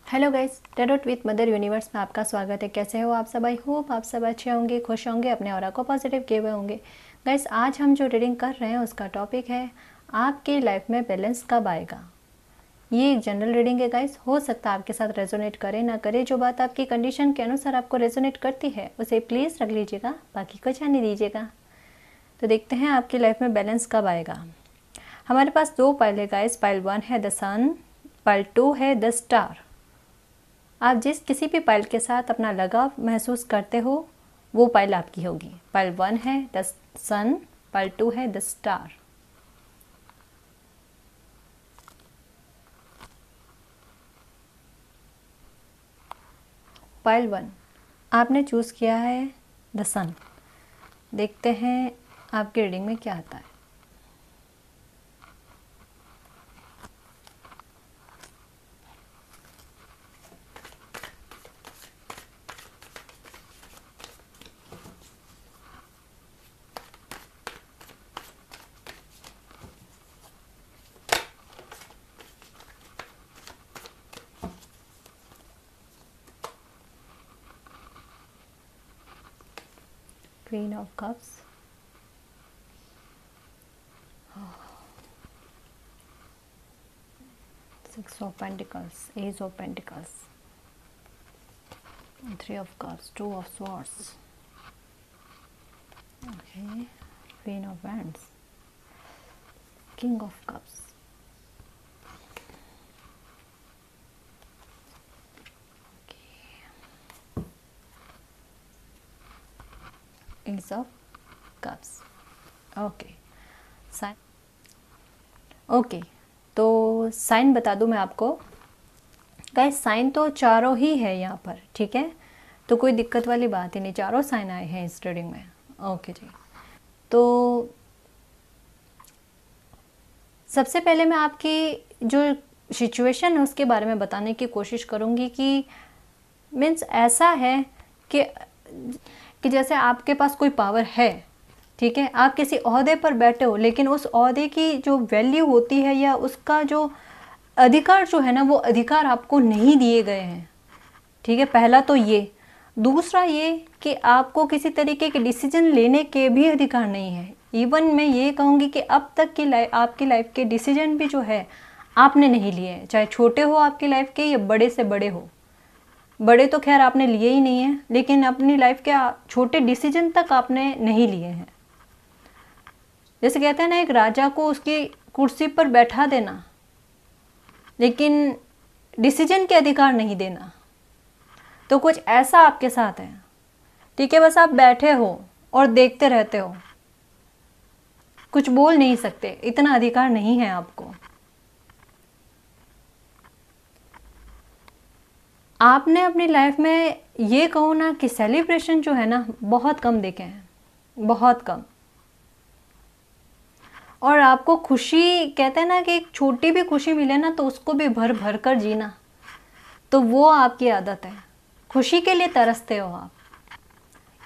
Hello guys, tarot with mother universe में आपका स्वागत है। कैसे हो आप सब? आई होप आप सब अच्छे होंगे, खुश होंगे, अपने ऑरा को पॉजिटिव किए हुए होंगे। गाइस, आज हम जो रीडिंग कर रहे हैं उसका टॉपिक है आपकी लाइफ में बैलेंस कब आएगा। ये एक जनरल रीडिंग है गाइस, हो सकता है आपके साथ रेजोनेट करे ना करे। जो बात आपकी कंडीशन के अनुसार आपको रेजोनेट करती है उसे प्लीज़ रख लीजिएगा, बाकी को जाने दीजिएगा। तो देखते हैं आपकी लाइफ में बैलेंस कब आएगा। हमारे पास दो पाइल है गाइस। पाइल 1 है द सन, पाइल 2 है द स्टार। आप जिस किसी भी पाइल के साथ अपना लगाव महसूस करते हो वो पाइल आपकी होगी। पाइल 1 है द सन, पाइल 2 है द स्टार। पाइल 1 आपने चूज़ किया है द सन। देखते हैं आपकी रीडिंग में क्या आता है। Queen of Cups, Six of Pentacles, Ace of Pentacles, Three of Cups, Two of Swords, okay, Queen of Wands, King of Cups, Ace of Cups, okay. Sign, okay, तो साइन बता दूं मैं आपको गाइस। साइन तो चारों ही है यहाँ पर, ठीक है, तो कोई दिक्कत वाली बात ही नहीं, चारों साइन आए हैं इस रीडिंग में। ओके जी, तो सबसे पहले मैं आपकी जो सिचुएशन है उसके बारे में बताने की कोशिश करूँगी कि मीन्स ऐसा है कि जैसे आपके पास कोई पावर है, ठीक है, आप किसी ओहदे पर बैठे हो, लेकिन उस ओहदे की जो वैल्यू होती है या उसका जो अधिकार जो है ना, वो अधिकार आपको नहीं दिए गए हैं, ठीक है। पहला तो ये, दूसरा ये कि आपको किसी तरीके के डिसीजन लेने के भी अधिकार नहीं है। इवन मैं ये कहूँगी कि अब तक की आपकी लाइफ के डिसीजन भी जो है आपने नहीं लिए हैं, चाहे छोटे हो आपकी लाइफ के या बड़े से बड़े हो। बड़े तो खैर आपने लिए ही नहीं हैं, लेकिन अपनी लाइफ के छोटे डिसीजन तक आपने नहीं लिए हैं। जैसे कहते हैं ना, एक राजा को उसकी कुर्सी पर बैठा देना लेकिन डिसीजन के अधिकार नहीं देना, तो कुछ ऐसा आपके साथ है, ठीक है। बस आप बैठे हो और देखते रहते हो, कुछ बोल नहीं सकते, इतना अधिकार नहीं है आपको। आपने अपनी लाइफ में ये कहो ना कि सेलिब्रेशन जो है ना बहुत कम देखे हैं, बहुत कम। और आपको खुशी, कहते हैं ना कि एक छोटी भी खुशी मिले ना तो उसको भी भर भर कर जीना, तो वो आपकी आदत है। खुशी के लिए तरसते हो आप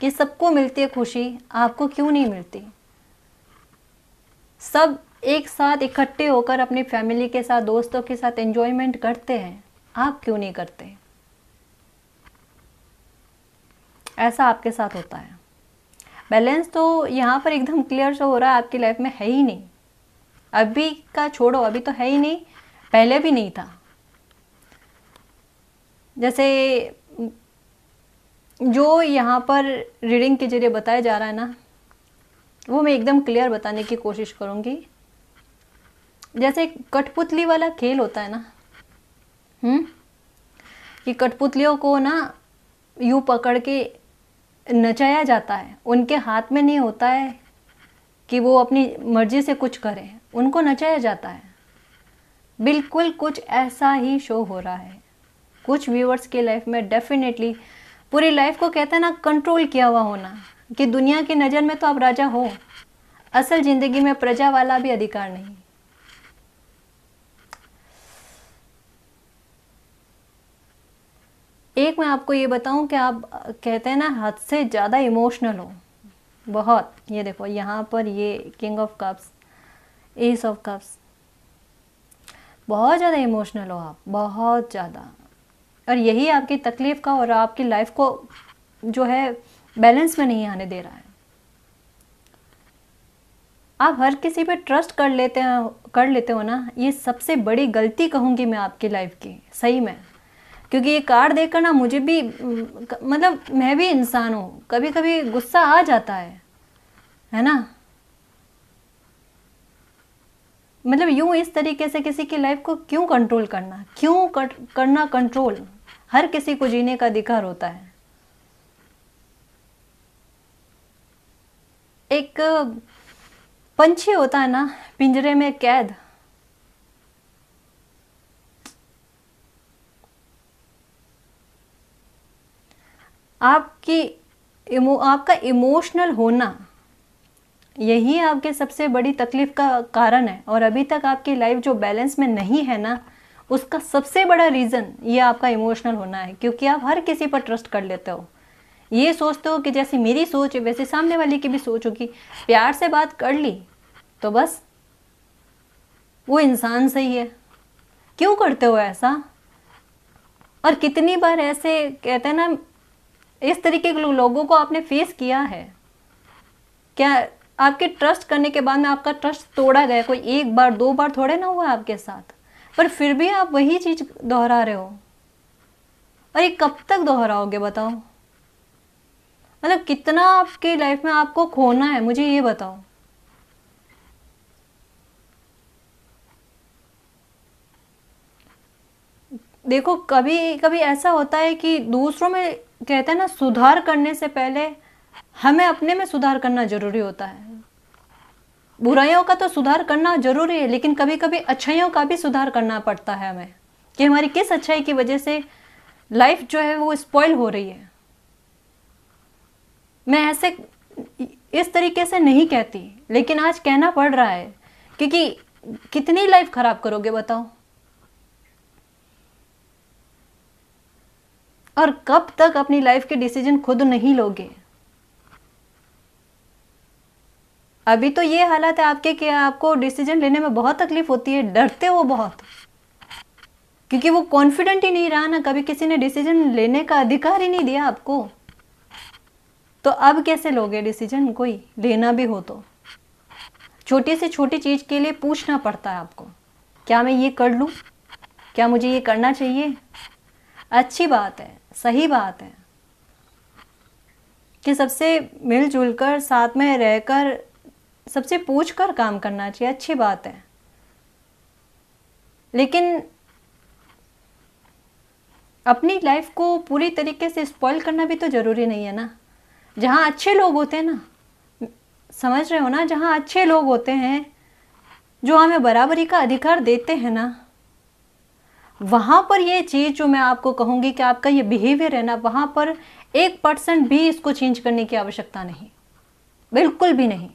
कि सबको मिलती है खुशी, आपको क्यों नहीं मिलती। सब एक साथ इकट्ठे होकर अपनी फैमिली के साथ, दोस्तों के साथ एंजॉयमेंट करते हैं, आप क्यों नहीं करते। ऐसा आपके साथ होता है। बैलेंस तो यहाँ पर एकदम क्लियर शो हो रहा है आपकी लाइफ में है ही नहीं। अभी का छोड़ो, अभी तो है ही नहीं, पहले भी नहीं था। जैसे जो यहाँ पर रीडिंग के जरिए बताया जा रहा है ना, वो मैं एकदम क्लियर बताने की कोशिश करूँगी। जैसे कठपुतली वाला खेल होता है ना, कि कठपुतलियों को ना यूँ पकड़ के नचाया जाता है, उनके हाथ में नहीं होता है कि वो अपनी मर्जी से कुछ करें, उनको नचाया जाता है। बिल्कुल कुछ ऐसा ही शो हो रहा है कुछ व्यूअर्स की लाइफ में। डेफिनेटली पूरी लाइफ को, कहते हैं ना, कंट्रोल किया हुआ होना, कि दुनिया की नज़र में तो आप राजा हो, असल ज़िंदगी में प्रजा वाला भी अधिकार नहीं। एक मैं आपको ये बताऊं कि आप, कहते हैं ना, हद से ज़्यादा इमोशनल हो बहुत। ये देखो यहाँ पर ये king of cups, S of cups, बहुत ज़्यादा इमोशनल हो आप, बहुत ज़्यादा। और यही आपकी तकलीफ़ का और आपकी लाइफ को जो है बैलेंस में नहीं आने दे रहा है। आप हर किसी पे ट्रस्ट कर लेते हो ना, ये सबसे बड़ी गलती कहूँगी मैं आपकी लाइफ की, सही में। क्योंकि ये कार्ड देखकर ना मुझे भी मतलब मैं भी इंसान हूँ, कभी कभी गुस्सा आ जाता है ना। मतलब यूं इस तरीके से किसी की लाइफ को क्यों कंट्रोल करना, क्यों करना कंट्रोल। हर किसी को जीने का अधिकार होता है। एक पंछी होता है ना पिंजरे में कैद, आपका इमोशनल होना यही आपके सबसे बड़ी तकलीफ का कारण है। और अभी तक आपकी लाइफ जो बैलेंस में नहीं है ना, उसका सबसे बड़ा रीज़न ये आपका इमोशनल होना है। क्योंकि आप हर किसी पर ट्रस्ट कर लेते हो, ये सोचते हो कि जैसे मेरी सोच है वैसे सामने वाले की भी सोच होगी। प्यार से बात कर ली तो बस वो इंसान सही है। क्यों करते हो ऐसा? और कितनी बार ऐसे कहते हैं ना, इस तरीके के लोगों को आपने फेस किया है क्या? आपके ट्रस्ट करने के बाद में आपका ट्रस्ट तोड़ा गया, कोई एक बार दो बार थोड़े ना हुआ आपके साथ, पर फिर भी आप वही चीज दोहरा रहे हो। और ये कब तक दोहराओगे बताओ? मतलब कितना आपके लाइफ में आपको खोना है, मुझे ये बताओ। देखो कभी कभी ऐसा होता है कि दूसरों में कहते हैं ना, सुधार करने से पहले हमें अपने में सुधार करना जरूरी होता है। बुराइयों का तो सुधार करना जरूरी है, लेकिन कभी कभी अच्छाइयों का भी सुधार करना पड़ता है हमें, कि हमारी किस अच्छाई की वजह से लाइफ जो है वो स्पॉइल हो रही है। मैं ऐसे इस तरीके से नहीं कहती, लेकिन आज कहना पड़ रहा है, क्योंकि कितनी लाइफ खराब करोगे बताओ? और कब तक अपनी लाइफ के डिसीजन खुद नहीं लोगे? अभी तो ये हालत है आपके कि आपको डिसीजन लेने में बहुत तकलीफ होती है, डरते हो बहुत, क्योंकि वो कॉन्फिडेंट ही नहीं रहा ना, कभी किसी ने डिसीजन लेने का अधिकार ही नहीं दिया आपको। तो अब कैसे लोगे डिसीजन? कोई लेना भी हो तो छोटी से छोटी चीज के लिए पूछना पड़ता है आपको, क्या मैं ये कर लूं, क्या मुझे ये करना चाहिए? अच्छी बात है, सही बात है कि सबसे मिलजुल कर साथ में रहकर सबसे पूछ कर काम करना चाहिए, अच्छी बात है। लेकिन अपनी लाइफ को पूरी तरीके से स्पॉइल करना भी तो जरूरी नहीं है ना। जहाँ अच्छे लोग होते हैं ना, समझ रहे हो ना, जहाँ अच्छे लोग होते हैं जो हमें बराबरी का अधिकार देते हैं ना, वहाँ पर ये चीज़ जो मैं आपको कहूँगी कि आपका ये बिहेवियर है ना, वहाँ पर 1% भी इसको चेंज करने की आवश्यकता नहीं, बिल्कुल भी नहीं।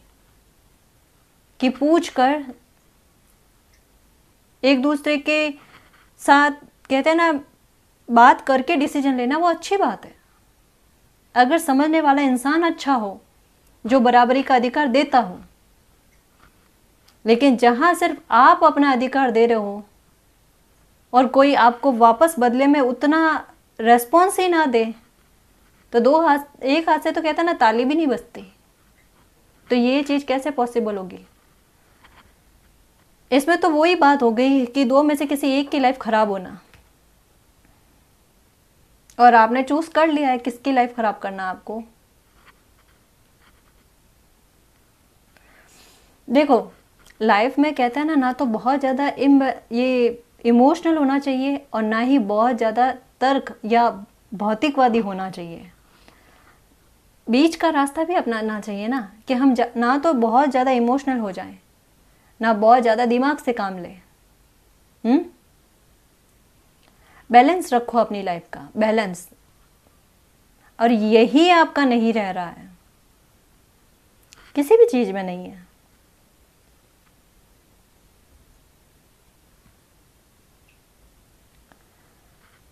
कि पूछ कर एक दूसरे के साथ कहते हैं ना, बात करके डिसीजन लेना वो अच्छी बात है, अगर समझने वाला इंसान अच्छा हो, जो बराबरी का अधिकार देता हो। लेकिन जहां सिर्फ आप अपना अधिकार दे रहे हो और कोई आपको वापस बदले में उतना रेस्पॉन्स ही ना दे, तो एक हाथ से तो कहता ना ताली भी नहीं बजती। तो ये चीज कैसे पॉसिबल होगी? इसमें तो वही बात हो गई कि दो में से किसी एक की लाइफ खराब होना, और आपने चूज कर लिया है किसकी लाइफ खराब करना आपको। देखो लाइफ में कहते हैं ना तो बहुत ज़्यादा ये इमोशनल होना चाहिए और ना ही बहुत ज़्यादा तर्क या भौतिकवादी होना चाहिए। बीच का रास्ता भी अपनाना चाहिए ना, कि हम ना तो बहुत ज़्यादा इमोशनल हो जाएं, ना बहुत ज़्यादा दिमाग से काम लें। बैलेंस रखो अपनी लाइफ का, बैलेंस। और यही आपका नहीं रह रहा है, किसी भी चीज़ में नहीं है।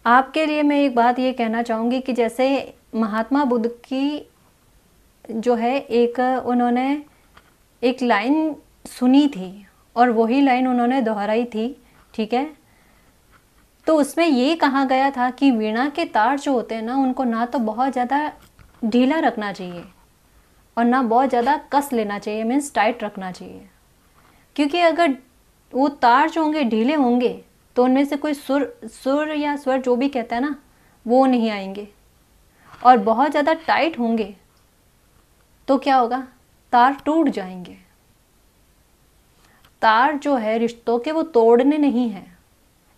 आपके लिए मैं एक बात ये कहना चाहूँगी कि जैसे महात्मा बुद्ध की जो है उन्होंने एक लाइन सुनी थी और वही लाइन उन्होंने दोहराई थी, ठीक है, तो उसमें ये कहा गया था कि वीणा के तार जो होते हैं ना, उनको ना तो बहुत ज़्यादा ढीला रखना चाहिए और ना बहुत ज़्यादा कस लेना चाहिए, मीन्स टाइट रखना चाहिए। क्योंकि अगर वो तार जो होंगे ढीले होंगे तो उनमें से कोई सुर या स्वर जो भी कहता है ना, वो नहीं आएंगे। और बहुत ज़्यादा टाइट होंगे तो क्या होगा, तार टूट जाएंगे। तार जो है रिश्तों के, वो तोड़ने नहीं है।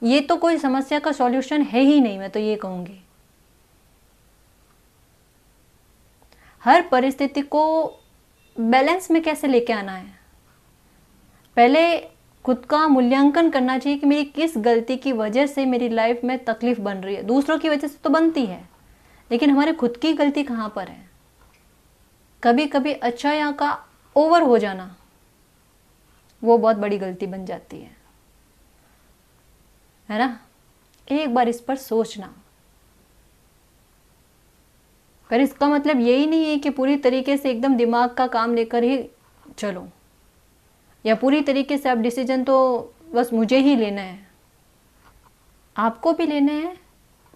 ये तो कोई समस्या का सॉल्यूशन है ही नहीं, मैं तो ये कहूँगी। हर परिस्थिति को बैलेंस में कैसे लेके आना है, पहले खुद का मूल्यांकन करना चाहिए कि मेरी किस गलती की वजह से मेरी लाइफ में तकलीफ बन रही है। दूसरों की वजह से तो बनती है, लेकिन हमारे खुद की गलती कहाँ पर है। कभी कभी अच्छा या का ओवर हो जाना, वो बहुत बड़ी गलती बन जाती है ना। एक बार इस पर सोचना। पर इसका मतलब यही नहीं है कि पूरी तरीके से एकदम दिमाग का काम लेकर ही चलो, या पूरी तरीके से आप डिसीजन तो बस मुझे ही लेना है। आपको भी लेना है,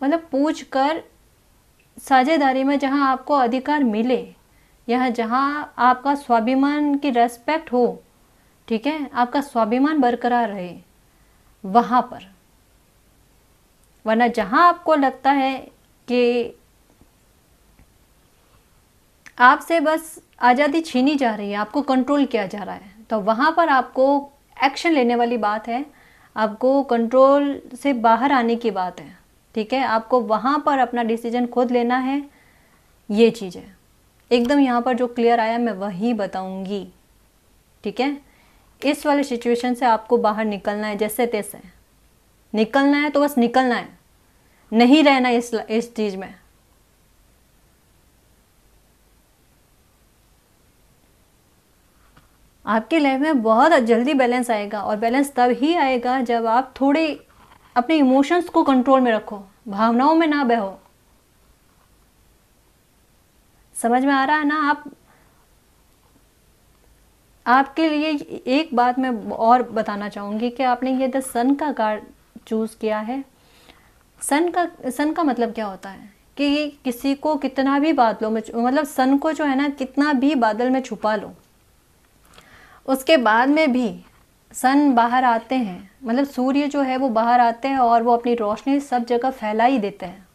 मतलब पूछ कर, साझेदारी में, जहाँ आपको अधिकार मिले, या जहाँ आपका स्वाभिमान की रेस्पेक्ट हो, ठीक है, आपका स्वाभिमान बरकरार रहे, वहाँ पर। वरना जहाँ आपको लगता है कि आपसे बस आज़ादी छीनी जा रही है, आपको कंट्रोल किया जा रहा है, तो वहाँ पर आपको एक्शन लेने वाली बात है, आपको कंट्रोल से बाहर आने की बात है, ठीक है। आपको वहाँ पर अपना डिसीजन खुद लेना है। ये चीज़ है एकदम यहाँ पर जो क्लियर आया मैं वही बताऊँगी, ठीक है। इस वाले सिचुएशन से आपको बाहर निकलना है, जैसे तैसे निकलना है, तो बस निकलना है, नहीं रहना इस चीज़ में। आपकी लाइफ में बहुत जल्दी बैलेंस आएगा, और बैलेंस तब ही आएगा जब आप थोड़े अपने इमोशंस को कंट्रोल में रखो, भावनाओं में ना बहो। समझ में आ रहा है ना। आपके लिए एक बात मैं और बताना चाहूँगी कि आपने ये द सन का कार्ड चूज़ किया है। सन का मतलब क्या होता है कि किसी को कितना भी बादलों में, मतलब सन को जो है ना, कितना भी बादल में छुपा लो, उसके बाद में भी सन बाहर आते हैं, मतलब सूर्य जो है वो बाहर आते हैं और वो अपनी रोशनी सब जगह फैला ही देते हैं,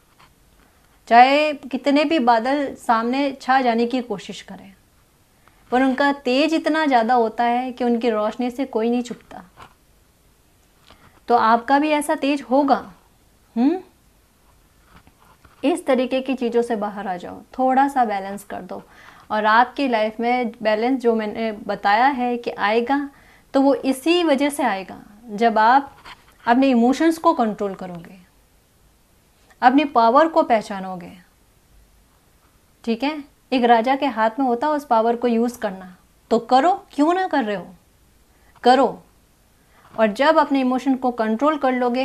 चाहे कितने भी बादल सामने छा जाने की कोशिश करें। पर उनका तेज इतना ज़्यादा होता है कि उनकी रोशनी से कोई नहीं छुपता। तो आपका भी ऐसा तेज होगा। इस तरीके की चीज़ों से बाहर आ जाओ, थोड़ा सा बैलेंस कर दो, और आपकी लाइफ में बैलेंस जो मैंने बताया है कि आएगा, तो वो इसी वजह से आएगा जब आप अपने इमोशंस को कंट्रोल करोगे, अपनी पावर को पहचानोगे, ठीक है। एक राजा के हाथ में होता है उस पावर को यूज़ करना, तो करो, क्यों ना कर रहे हो, करो। और जब अपने इमोशन को कंट्रोल कर लोगे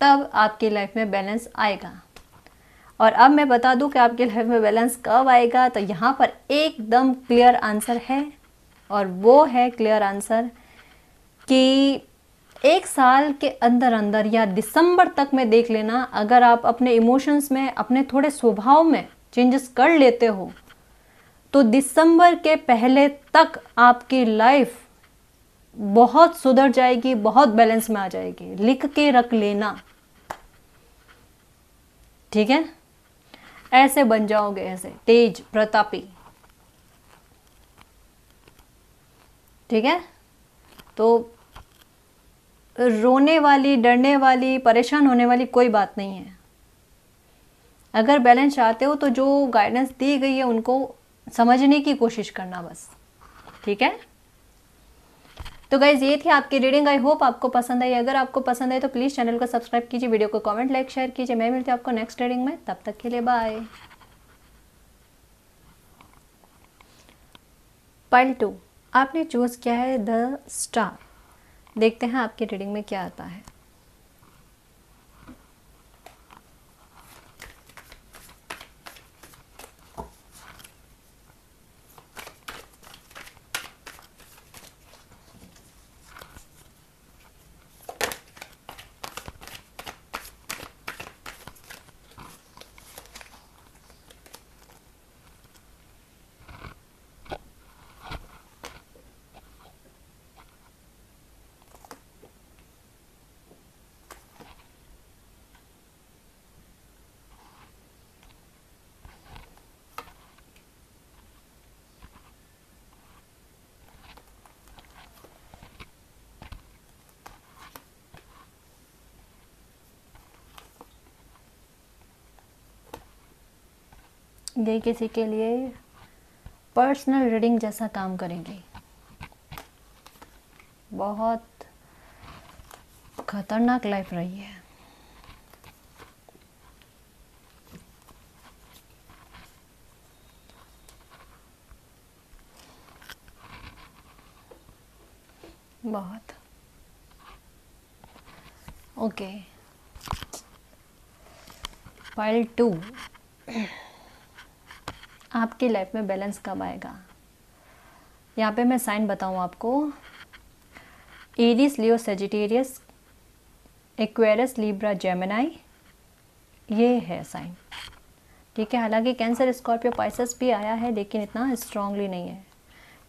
तब आपकी लाइफ में बैलेंस आएगा। और अब मैं बता दूं कि आपकी लाइफ में बैलेंस कब आएगा, तो यहाँ पर एकदम क्लियर आंसर है, और वो है क्लियर आंसर कि 1 साल के अंदर अंदर या दिसंबर तक में देख लेना, अगर आप अपने इमोशंस में, अपने थोड़े स्वभाव में चेंजेस कर लेते हो, तो दिसंबर के पहले तक आपकी लाइफ बहुत सुधर जाएगी, बहुत बैलेंस में आ जाएगी। लिख के रख लेना, ठीक है। ऐसे बन जाओगे, ऐसे तेज प्रतापी, ठीक है। तो रोने वाली, डरने वाली, परेशान होने वाली कोई बात नहीं है। अगर बैलेंस चाहते हो तो जो गाइडेंस दी गई है उनको समझने की कोशिश करना बस, ठीक है। तो गाइज ये थी आपकी रीडिंग। आई होप आपको पसंद आई। अगर आपको पसंद आई तो प्लीज़ चैनल को सब्सक्राइब कीजिए, वीडियो को कमेंट, लाइक, शेयर कीजिए। मैं मिलती हूँ आपको नेक्स्ट रीडिंग में, तब तक के लिए बाय। पाइल 2 आपने चूज किया है द स्टार। देखते हैं आपकी रीडिंग में क्या आता है। ये किसी के लिए पर्सनल रीडिंग जैसा काम करेगी। बहुत खतरनाक लाइफ रही है। बहुत। ओके, फाइल 2, आपकी लाइफ में बैलेंस कब आएगा। यहाँ पे मैं साइन बताऊँ आपको, एरीज, लियो, सेजिटेरियस, एक्वेरियस, लिब्रा, जेमिनी, ये है साइन। ठीक है, हालांकि कैंसर, स्कॉर्पियो, पाइसेस भी आया है लेकिन इतना स्ट्रांगली नहीं है।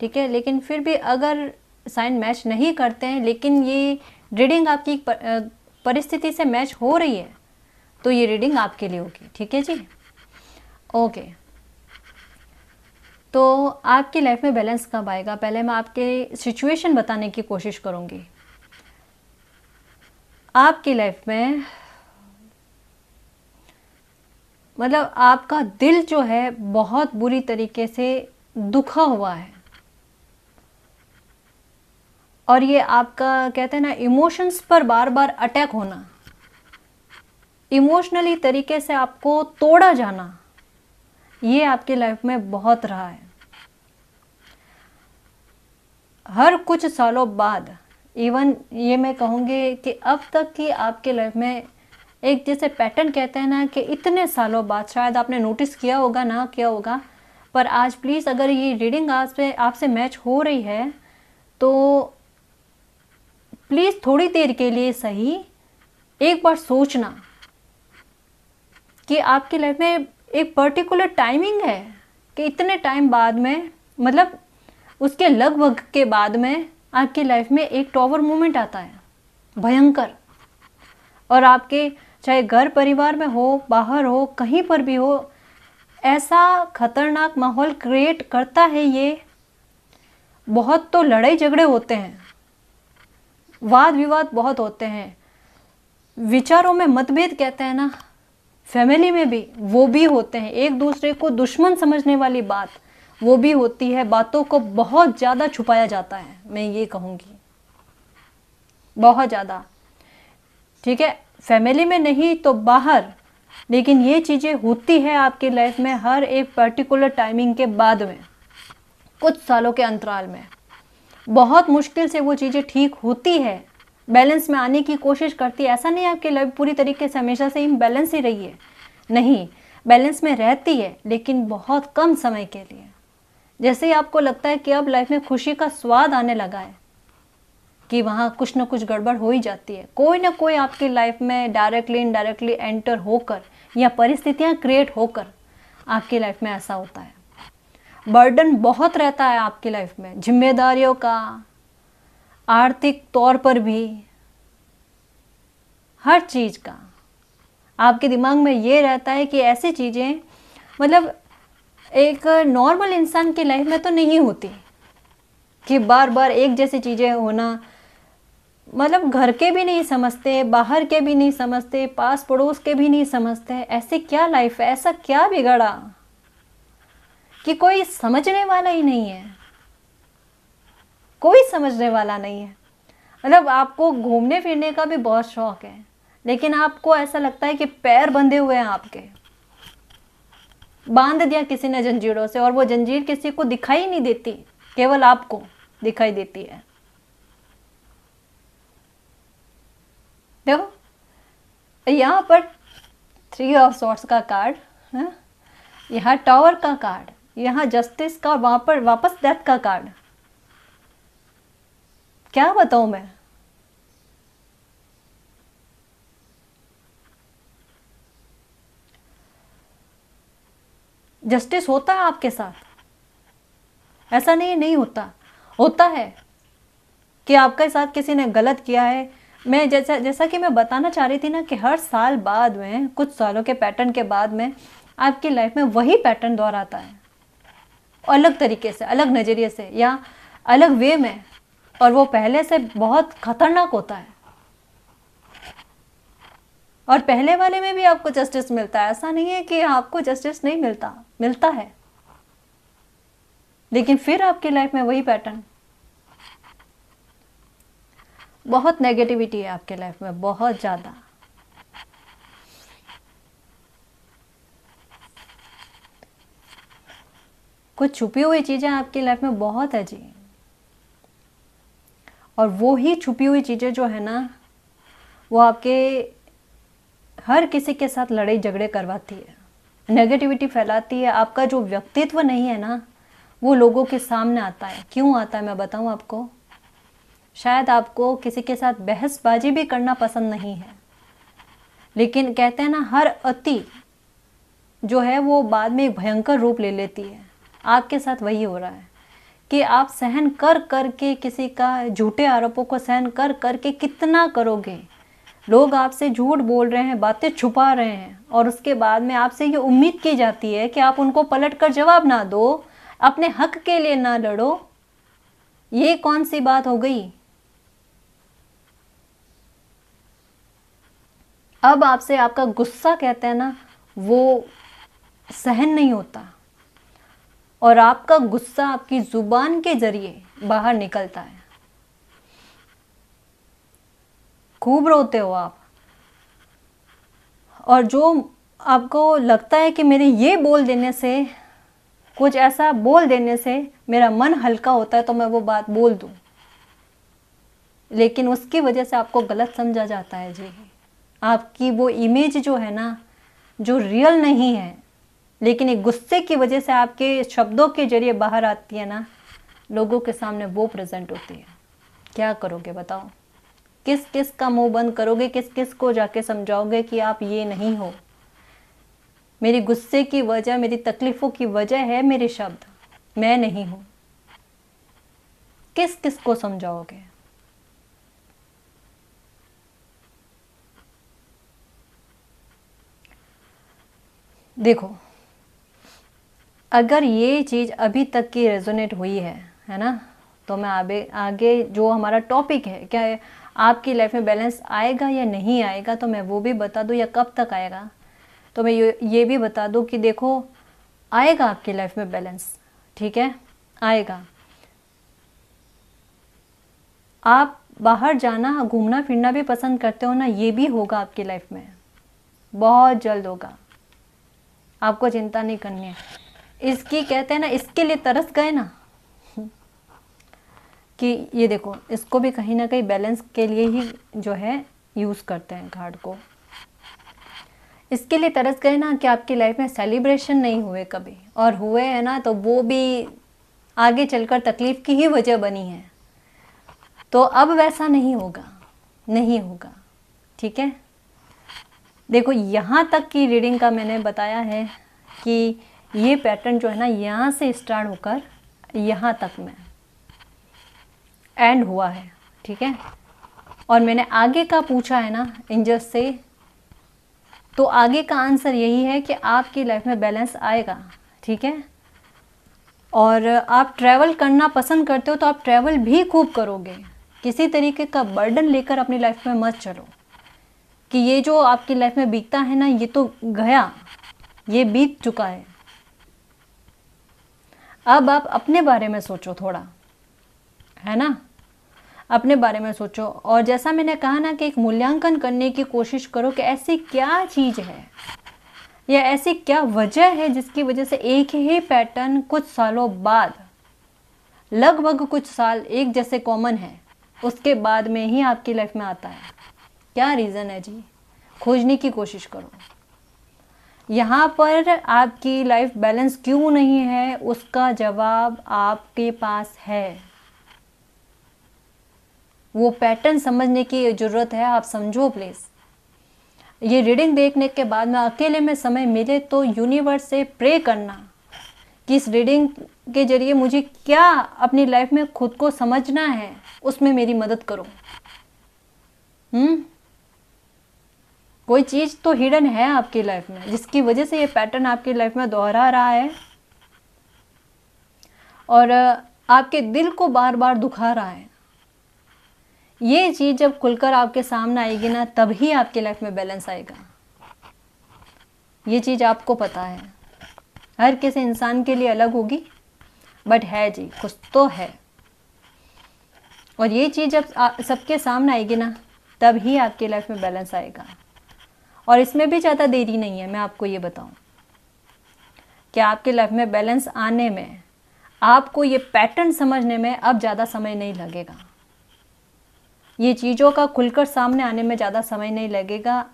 ठीक है, लेकिन फिर भी अगर साइन मैच नहीं करते हैं लेकिन ये रीडिंग आपकी परिस्थिति से मैच हो रही है तो ये रीडिंग आपके लिए होगी। ठीक है जी, ओके। तो आपकी लाइफ में बैलेंस कब आएगा, पहले मैं आपके सिचुएशन बताने की कोशिश करूंगी। आपकी लाइफ में मतलब आपका दिल जो है बहुत बुरी तरीके से दुखा हुआ है और ये आपका कहते हैं ना इमोशंस पर बार बार अटैक होना, इमोशनली तरीके से आपको तोड़ा जाना, ये आपकी लाइफ में बहुत रहा है। हर कुछ सालों बाद, इवन ये मैं कहूँगी कि अब तक की आपके लाइफ में एक जैसे पैटर्न कहते हैं ना कि इतने सालों बाद, शायद आपने नोटिस किया होगा ना किया होगा, पर आज प्लीज़ अगर ये रीडिंग आपसे मैच हो रही है तो प्लीज़ थोड़ी देर के लिए सही एक बार सोचना कि आपकी लाइफ में एक पर्टिकुलर टाइमिंग है कि इतने टाइम बाद में, मतलब उसके लगभग के बाद में आपकी लाइफ में एक टॉवर मोमेंट आता है भयंकर, और आपके चाहे घर परिवार में हो, बाहर हो, कहीं पर भी हो, ऐसा खतरनाक माहौल क्रिएट करता है ये। बहुत तो लड़ाई झगड़े होते हैं, वाद विवाद बहुत होते हैं, विचारों में मतभेद कहते हैं ना, फैमिली में भी वो भी होते हैं, एक दूसरे को दुश्मन समझने वाली बात वो भी होती है, बातों को बहुत ज़्यादा छुपाया जाता है, मैं ये कहूँगी बहुत ज़्यादा। ठीक है, फैमिली में नहीं तो बाहर, लेकिन ये चीज़ें होती है आपकी लाइफ में हर एक पर्टिकुलर टाइमिंग के बाद में, कुछ सालों के अंतराल में। बहुत मुश्किल से वो चीज़ें ठीक होती है, बैलेंस में आने की कोशिश करती है। ऐसा नहीं है आपकी लाइफ पूरी तरीके से हमेशा से इम्बैलेंस ही रही है, नहीं, बैलेंस में रहती है लेकिन बहुत कम समय के लिए। जैसे ही आपको लगता है कि अब लाइफ में खुशी का स्वाद आने लगा है कि वहाँ कुछ ना कुछ गड़बड़ हो ही जाती है, कोई ना कोई आपकी लाइफ में डायरेक्टली इनडायरेक्टली एंटर होकर या परिस्थितियाँ क्रिएट होकर आपकी लाइफ में ऐसा होता है। बर्डन बहुत रहता है आपकी लाइफ में, जिम्मेदारियों का, आर्थिक तौर पर भी, हर चीज़ का। आपके दिमाग में ये रहता है कि ऐसी चीज़ें मतलब एक नॉर्मल इंसान की लाइफ में तो नहीं होती कि बार बार एक जैसी चीज़ें होना, मतलब घर के भी नहीं समझते, बाहर के भी नहीं समझते, पास पड़ोस के भी नहीं समझते, ऐसी क्या लाइफ है, ऐसा क्या बिगड़ा कि कोई समझने वाला ही नहीं है, कोई समझने वाला नहीं है। मतलब आपको घूमने फिरने का भी बहुत शौक है लेकिन आपको ऐसा लगता है कि पैर बंधे हुए हैं आपके, बांध दिया किसी ने जंजीरों से, और वो जंजीर किसी को दिखाई नहीं देती, केवल आपको दिखाई देती है। देखो यहाँ पर 3 ऑफ सॉर्ड्स का कार्ड है, यहाँ टावर का कार्ड, यहाँ जस्टिस का, वहां पर वापस डेथ का कार्ड। क्या बताऊं मैं, जस्टिस होता है आपके साथ, ऐसा नहीं है नहीं होता, होता है कि आपके साथ किसी ने गलत किया है। मैं जैसा कि मैं बताना चाह रही थी ना कि हर साल बाद में, कुछ सालों के पैटर्न के बाद में आपकी लाइफ में वही पैटर्न दोहराता है, अलग तरीके से, अलग नज़रिए से या अलग वे में, और वो पहले से बहुत खतरनाक होता है। और पहले वाले में भी आपको जस्टिस मिलता है, ऐसा नहीं है कि आपको जस्टिस नहीं मिलता, मिलता है, लेकिन फिर आपकी लाइफ में वही पैटर्न। बहुत नेगेटिविटी है आपके लाइफ में, बहुत ज़्यादा। कुछ छुपी हुई चीज़ें आपकी लाइफ में बहुत है जी, और वो ही छुपी हुई चीज़ें जो है ना, वो आपके हर किसी के साथ लड़ाई झगड़े करवाती है, नेगेटिविटी फैलाती है। आपका जो व्यक्तित्व नहीं है ना, वो लोगों के सामने आता है। क्यों आता है मैं बताऊं आपको। शायद आपको किसी के साथ बहसबाजी भी करना पसंद नहीं है, लेकिन कहते हैं ना, हर अति जो है वो बाद में एक भयंकर रूप ले लेती है। आपके साथ वही हो रहा है कि आप सहन कर कर के किसी का झूठे आरोपों को सहन कर कर के कितना करोगे। लोग आपसे झूठ बोल रहे हैं, बातें छुपा रहे हैं, और उसके बाद में आपसे ये उम्मीद की जाती है कि आप उनको पलट कर जवाब ना दो, अपने हक के लिए ना लड़ो। ये कौन सी बात हो गई। अब आपसे आपका गुस्सा कहते हैं ना, वो सहन नहीं होता, और आपका गुस्सा आपकी जुबान के जरिए बाहर निकलता है। खूब रोते हो आप, और जो आपको लगता है कि मेरे ये बोल देने से, कुछ ऐसा बोल देने से मेरा मन हल्का होता है, तो मैं वो बात बोल दूं, लेकिन उसकी वजह से आपको गलत समझा जाता है जी। आपकी वो इमेज जो है ना, जो रियल नहीं है, लेकिन एक गुस्से की वजह से आपके शब्दों के जरिए बाहर आती है ना, लोगों के सामने वो प्रेजेंट होती है। क्या करोगे बताओ। किस किस का मुंह बंद करोगे, किस किस को जाके समझाओगे कि आप ये नहीं हो। मेरी गुस्से की वजह, मेरी तकलीफ़ों की वजह है मेरे शब्द, मैं नहीं हूँ। किस किस को समझाओगे। देखो, अगर ये चीज़ अभी तक की रेजोनेट हुई है ना, तो मैं आगे जो हमारा टॉपिक है, क्या है, आपकी लाइफ में बैलेंस आएगा या नहीं आएगा, तो मैं वो भी बता दूँ, या कब तक आएगा तो मैं ये भी बता दूँ कि देखो, आएगा आपकी लाइफ में बैलेंस, ठीक है, आएगा। आप बाहर जाना, घूमना फिरना भी पसंद करते हो ना, ये भी होगा आपकी लाइफ में, बहुत जल्द होगा, आपको चिंता नहीं करनी है। इसकी कहते हैं ना, इसके लिए तरस गए ना, कि ये देखो, इसको भी कहीं ना कहीं बैलेंस के लिए ही जो है यूज़ करते हैं कार्ड को। इसके लिए तरस गए ना कि आपकी लाइफ में सेलिब्रेशन नहीं हुए कभी, और हुए हैं ना तो वो भी आगे चलकर तकलीफ़ की ही वजह बनी है। तो अब वैसा नहीं होगा, नहीं होगा, ठीक है। देखो, यहाँ तक की रीडिंग का मैंने बताया है कि ये पैटर्न जो है ना, यहाँ से स्टार्ट होकर यहाँ तक में एंड हुआ है, ठीक है। और मैंने आगे का पूछा है ना एंजल्स से, तो आगे का आंसर यही है कि आपकी लाइफ में बैलेंस आएगा, ठीक है। और आप ट्रैवल करना पसंद करते हो तो आप ट्रैवल भी खूब करोगे। किसी तरीके का बर्डन लेकर अपनी लाइफ में मत चलो कि ये जो आपकी लाइफ में बीतता है ना, ये तो गया, ये बीत चुका है। अब आप अपने बारे में सोचो थोड़ा, है ना, अपने बारे में सोचो। और जैसा मैंने कहा ना कि एक मूल्यांकन करने की कोशिश करो कि ऐसी क्या चीज़ है या ऐसी क्या वजह है जिसकी वजह से एक ही पैटर्न कुछ सालों बाद, लगभग कुछ साल एक जैसे कॉमन है, उसके बाद में ही आपकी लाइफ में आता है। क्या रीज़न है जी, खोजने की कोशिश करो। यहाँ पर आपकी लाइफ बैलेंस क्यों नहीं है, उसका जवाब आपके पास है। वो पैटर्न समझने की ज़रूरत है, आप समझो प्लीज़। ये रीडिंग देखने के बाद में अकेले में समय मिले तो यूनिवर्स से प्रे करना कि इस रीडिंग के जरिए मुझे क्या अपनी लाइफ में खुद को समझना है, उसमें मेरी मदद करो। कोई चीज़ तो हिडन है आपकी लाइफ में जिसकी वजह से ये पैटर्न आपकी लाइफ में दोहरा रहा है और आपके दिल को बार बार दुखा रहा है। ये चीज़ जब खुलकर आपके सामने आएगी ना, तभी आपकी लाइफ में बैलेंस आएगा। ये चीज़ आपको पता है, हर किसी इंसान के लिए अलग होगी, बट है जी, कुछ तो है। और ये चीज़ जब सबके सामने आएगी ना, तभी आपकी लाइफ में बैलेंस आएगा। और इसमें भी ज़्यादा देरी नहीं है। मैं आपको ये बताऊं कि आपकी लाइफ में बैलेंस आने में, आपको ये पैटर्न समझने में अब ज़्यादा समय नहीं लगेगा। ये चीज़ों का खुलकर सामने आने में ज़्यादा समय नहीं लगेगा,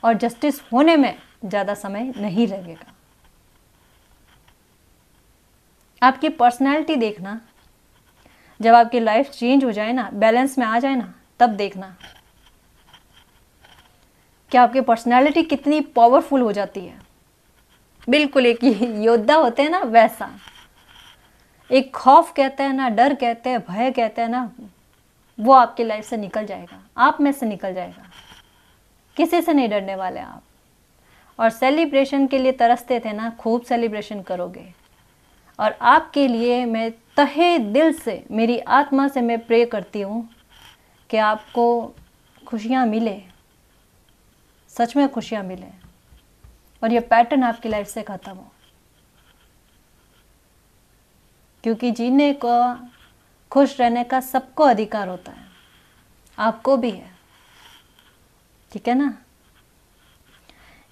और जस्टिस होने में ज़्यादा समय नहीं लगेगा। आपकी पर्सनैलिटी देखना, जब आपकी लाइफ चेंज हो जाए ना, बैलेंस में आ जाए ना, तब देखना कि आपकी पर्सनैलिटी कितनी पावरफुल हो जाती है। बिल्कुल एक योद्धा होते हैं ना, वैसा एक खौफ कहते हैं ना, डर कहते हैं, भय कहते हैं ना, वो आपकी लाइफ से निकल जाएगा, आप में से निकल जाएगा। किसी से नहीं डरने वाले आप। और सेलिब्रेशन के लिए तरसते थे ना, खूब सेलिब्रेशन करोगे। और आपके लिए मैं तहे दिल से, मेरी आत्मा से मैं प्रे करती हूँ कि आपको खुशियाँ मिले, सच में खुशियाँ मिले, और ये पैटर्न आपकी लाइफ से ख़त्म हो। क्योंकि जीने को, खुश रहने का सबको अधिकार होता है, आपको भी है, ठीक है ना।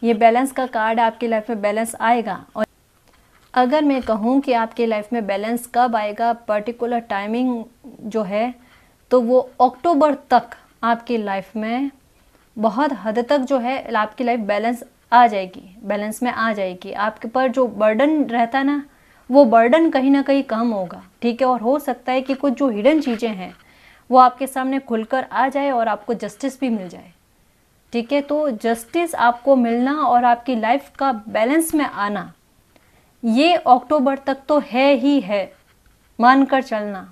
ये बैलेंस का कार्ड, आपकी लाइफ में बैलेंस आएगा। और अगर मैं कहूँ कि आपकी लाइफ में बैलेंस कब आएगा, पर्टिकुलर टाइमिंग जो है, तो वो अक्टूबर तक आपकी लाइफ में बहुत हद तक जो है आपकी लाइफ बैलेंस आ जाएगी, बैलेंस में आ जाएगी। आपके पर जो बर्डन रहता है ना, वो बर्डन कहीं ना कहीं कम होगा, ठीक है। और हो सकता है कि कुछ जो हिडन चीज़ें हैं वो आपके सामने खुलकर आ जाए और आपको जस्टिस भी मिल जाए, ठीक है। तो जस्टिस आपको मिलना और आपकी लाइफ का बैलेंस में आना, ये अक्टूबर तक तो है ही है, मानकर चलना।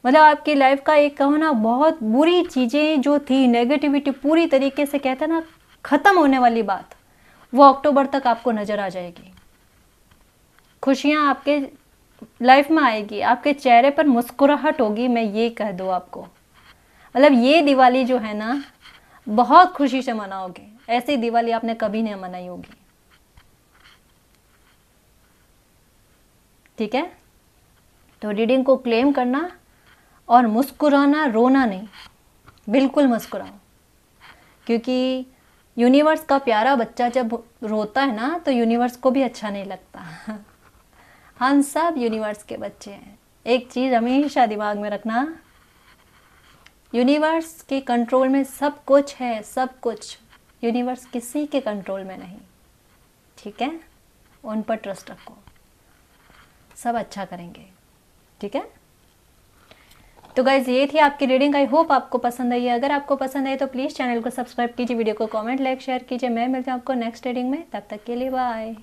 मतलब आपकी लाइफ का एक कहो ना, बहुत बुरी चीज़ें जो थी, नेगेटिविटी पूरी तरीके से कहते हैं ना ख़त्म होने वाली बात, वो अक्टूबर तक आपको नज़र आ जाएगी। खुशियाँ आपके लाइफ में आएगी, आपके चेहरे पर मुस्कुराहट होगी, मैं ये कह दूँ आपको। मतलब ये दिवाली जो है ना, बहुत खुशी से मनाओगे, ऐसी दिवाली आपने कभी नहीं मनाई होगी, ठीक है। तो रीडिंग को क्लेम करना और मुस्कुराना, रोना नहीं, बिल्कुल मुस्कुराओ। क्योंकि यूनिवर्स का प्यारा बच्चा जब रोता है ना, तो यूनिवर्स को भी अच्छा नहीं लगता। हम सब यूनिवर्स के बच्चे हैं। एक चीज़ हमेशा दिमाग में रखना, यूनिवर्स के कंट्रोल में सब कुछ है, सब कुछ। यूनिवर्स किसी के कंट्रोल में नहीं, ठीक है। उन पर ट्रस्ट रखो, सब अच्छा करेंगे, ठीक है। तो गाइज ये थी आपकी रीडिंग। आई होप आपको पसंद आई है। अगर आपको पसंद आई तो प्लीज़ चैनल को सब्सक्राइब कीजिए, वीडियो को कमेंट, लाइक, शेयर कीजिए। मैं मिलती हूँ आपको नेक्स्ट रीडिंग में, तब तक के लिए बाय।